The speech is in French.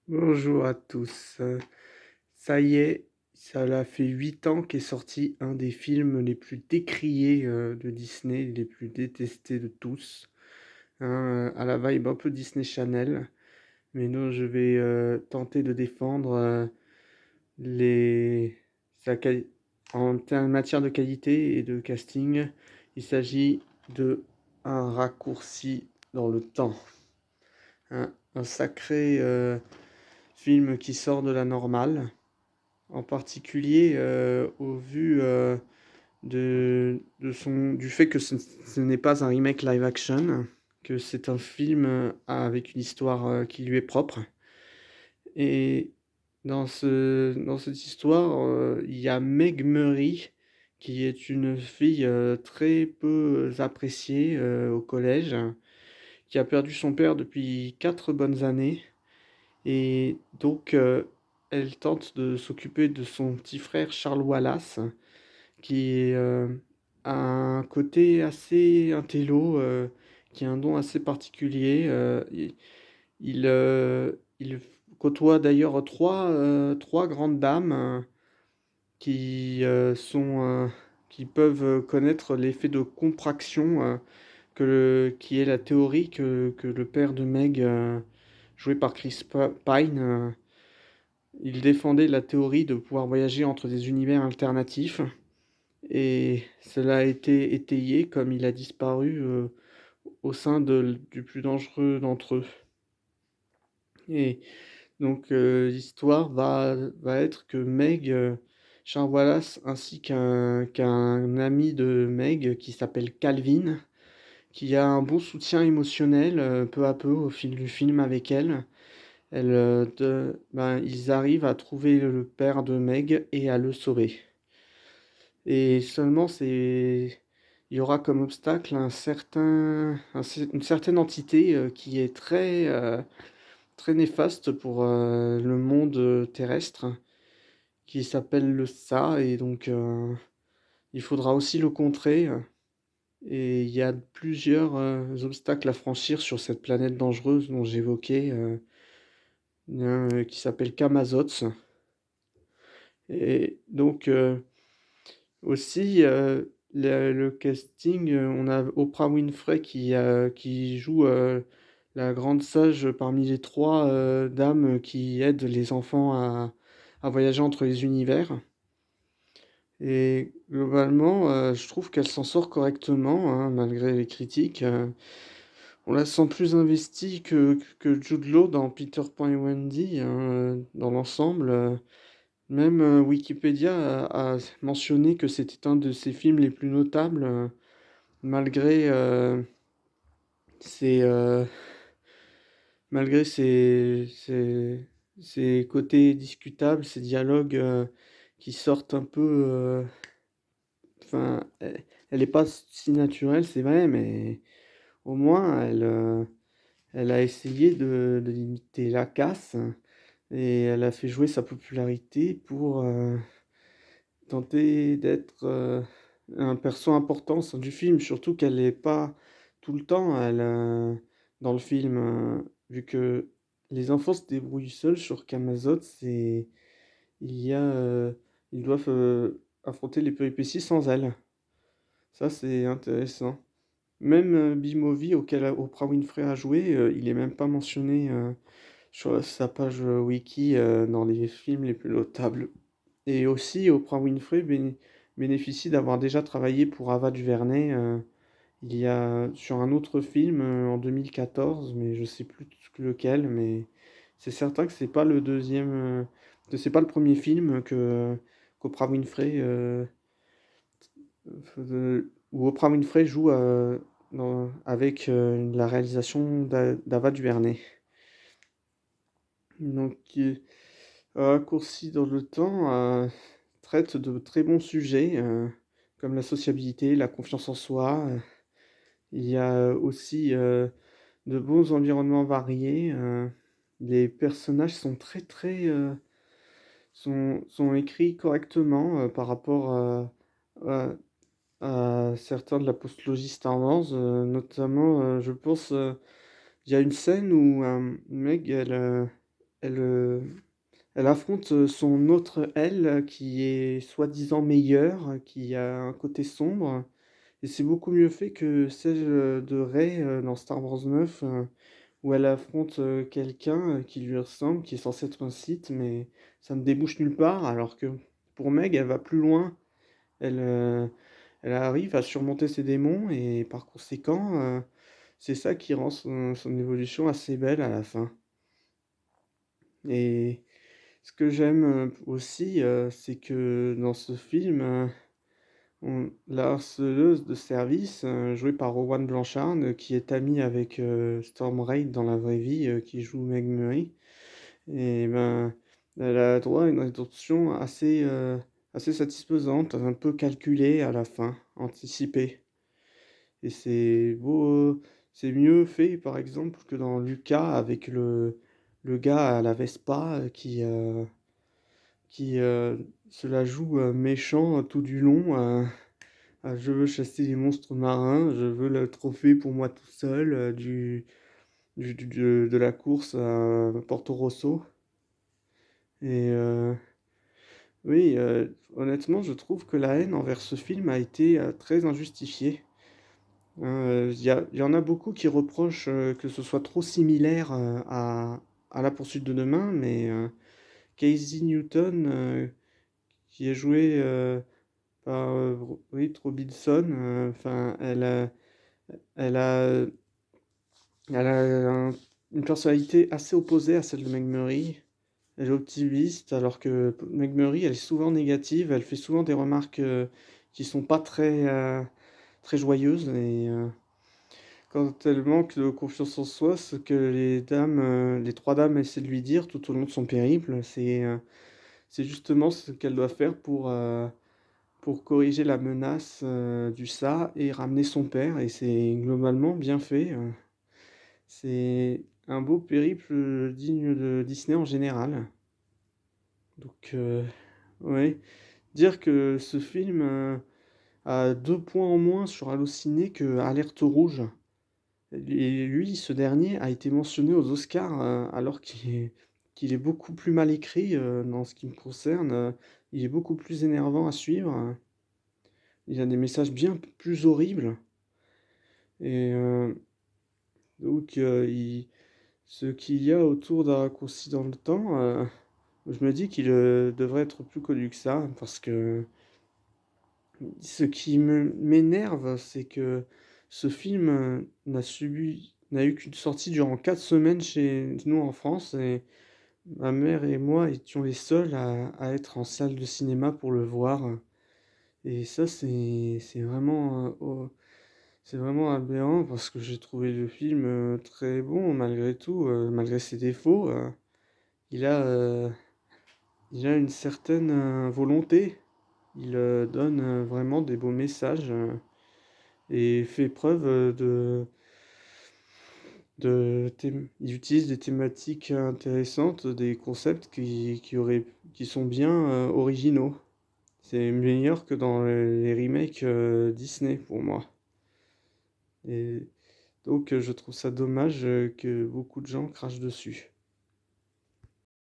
Bonjour à tous. Ça y est, ça l'a fait 8 ans qu'est sorti un des films les plus décriés, de Disney, les plus détestés de tous, hein, à la vibe un peu Disney Channel. Mais non, je vais, tenter de défendre, les sa quali en matière de qualité et de casting. Il s'agit de un raccourci dans le temps, un sacré, film qui sort de la normale. En particulier, au vu du fait que ce n'est pas un remake live action, que c'est un film avec une histoire qui lui est propre. Et dans cette histoire, il y a Meg Murray, qui est une fille très peu appréciée au collège, qui a perdu son père depuis 4 bonnes années. Et donc, elle tente de s'occuper de son petit frère Charles Wallace, qui a un côté assez intello, qui a un don assez particulier. Il côtoie d'ailleurs trois grandes dames qui, qui peuvent connaître l'effet de contraction, qui est la théorie que le père de Meg, joué par Pine, il défendait la théorie de pouvoir voyager entre des univers alternatifs et cela a été étayé comme il a disparu, au sein du plus dangereux d'entre eux. Et donc l'histoire va être que Meg, Charles Wallace ainsi qu'un ami de Meg qui s'appelle Calvin, qui a un bon soutien émotionnel, peu à peu au fil du film avec elle. Ils arrivent à trouver le père de Meg et à le sauver. Et seulement il y aura comme obstacle une certaine entité qui est très néfaste pour le monde terrestre, qui s'appelle le Ça, et donc il faudra aussi le contrer. Et il y a plusieurs obstacles à franchir sur cette planète dangereuse dont j'évoquais, qui s'appelle Kamazots. Et donc, aussi, le casting, on a Oprah Winfrey qui joue, la grande sage parmi les 3 dames qui aident les enfants à voyager entre les univers. Et globalement, je trouve qu'elle s'en sort correctement, hein, malgré les critiques. On la sent plus investie que Jude Law dans Peter Pan et Wendy, hein, dans l'ensemble. Même Wikipédia a mentionné que c'était un de ses films les plus notables, malgré, ses, malgré ses côtés discutables, ses dialogues, qui sortent un peu, enfin, elle est pas si naturelle, c'est vrai, mais au moins elle a essayé de limiter la casse et elle a fait jouer sa popularité pour, tenter d'être, un perso important au sein du film, surtout qu'elle est pas tout le temps, dans le film, vu que les enfants se débrouillent seuls sur Camazotz et il y a, ils doivent, affronter les péripéties sans elle. Ça, c'est intéressant. Même, B-Movie auquel Oprah Winfrey a joué, il est même pas mentionné, sur sa page, wiki, dans les films les plus notables. Et aussi, Oprah Winfrey bénéficie d'avoir déjà travaillé pour Ava DuVernay, il y a sur un autre film, en 2014, mais je sais plus lequel, mais c'est certain que c'est pas le deuxième, que c'est pas le premier film qu'Oprah Winfrey, où Oprah Winfrey joue avec la réalisation d'Ava DuVernay. Donc, Raccourci dans le temps traite de très bons sujets, comme la sociabilité, la confiance en soi. Il y a aussi de bons environnements variés. Les personnages sont sont écrits correctement par rapport à, à certains de la postlogie Star Wars. Notamment, je pense, il y a une scène où Meg, elle, elle affronte, son autre elle, qui est soi-disant meilleure, qui a un côté sombre et c'est beaucoup mieux fait que celle, de Rey, dans Star Wars 9, où elle affronte, quelqu'un, qui lui ressemble, qui est censé être un Sith, mais ça ne débouche nulle part. Alors que pour Meg, elle va plus loin. Elle, elle arrive à surmonter ses démons et par conséquent, c'est ça qui rend son évolution assez belle à la fin. Et ce que j'aime, aussi, c'est que dans ce film, la harceleuse de service, jouée par Rowan Blanchard, qui est amie avec, Storm Reid dans la vraie vie, qui joue Meg Murray et ben, elle a droit à une rédemption assez satisfaisante, un peu calculée à la fin, anticipée et c'est mieux fait, par exemple, que dans Lucas avec le gars à la Vespa, qui se la joue, méchant tout du long, «Je veux chasser les monstres marins, je veux le trophée pour moi tout seul, de la course à Porto Rosso» et oui, honnêtement, je trouve que la haine envers ce film a été, très injustifiée. Hein, il y en a beaucoup qui reprochent, que ce soit trop similaire, à La poursuite de demain, mais Casey Newton, qui est jouée, par, Reed Robinson, enfin, elle a elle a une personnalité assez opposée à celle de Meg Murray. Elle est optimiste alors que Meg Murray, elle est souvent négative, elle fait souvent des remarques, qui sont pas très joyeuses et quand elle manque de confiance en soi, ce que les 3 dames essaient de lui dire tout au long de son périple, c'est justement ce qu'elle doit faire pour corriger la menace, du ça et ramener son père et c'est globalement bien fait, c'est un beau périple, digne de Disney en général. Donc ouais, dire que ce film, a 2 points en moins sur Allociné que Alerte rouge et lui, ce dernier a été mentionné aux Oscars, alors qu'il est beaucoup plus mal écrit, dans ce qui me concerne, il est beaucoup plus énervant à suivre, il a des messages bien plus horribles et donc il ce qu'il y a autour d'un raccourci dans le temps, je me dis qu'il, devrait être plus connu que ça parce que ce qui m'énerve, c'est que ce film, n'a eu qu'une sortie durant 4 semaines chez nous en France et ma mère et moi étions les seuls à être en salle de cinéma pour le voir, et ça c'est vraiment aberrant parce que j'ai trouvé le film, très bon malgré tout, malgré ses défauts, il a, heu, il a une certaine, volonté. Il, donne, vraiment des beaux messages, et fait preuve, il utilise des thématiques intéressantes, des concepts qui sont bien, originaux. C'est meilleur que dans les remakes, Disney pour moi et donc je trouve ça dommage, que beaucoup de gens crachent dessus.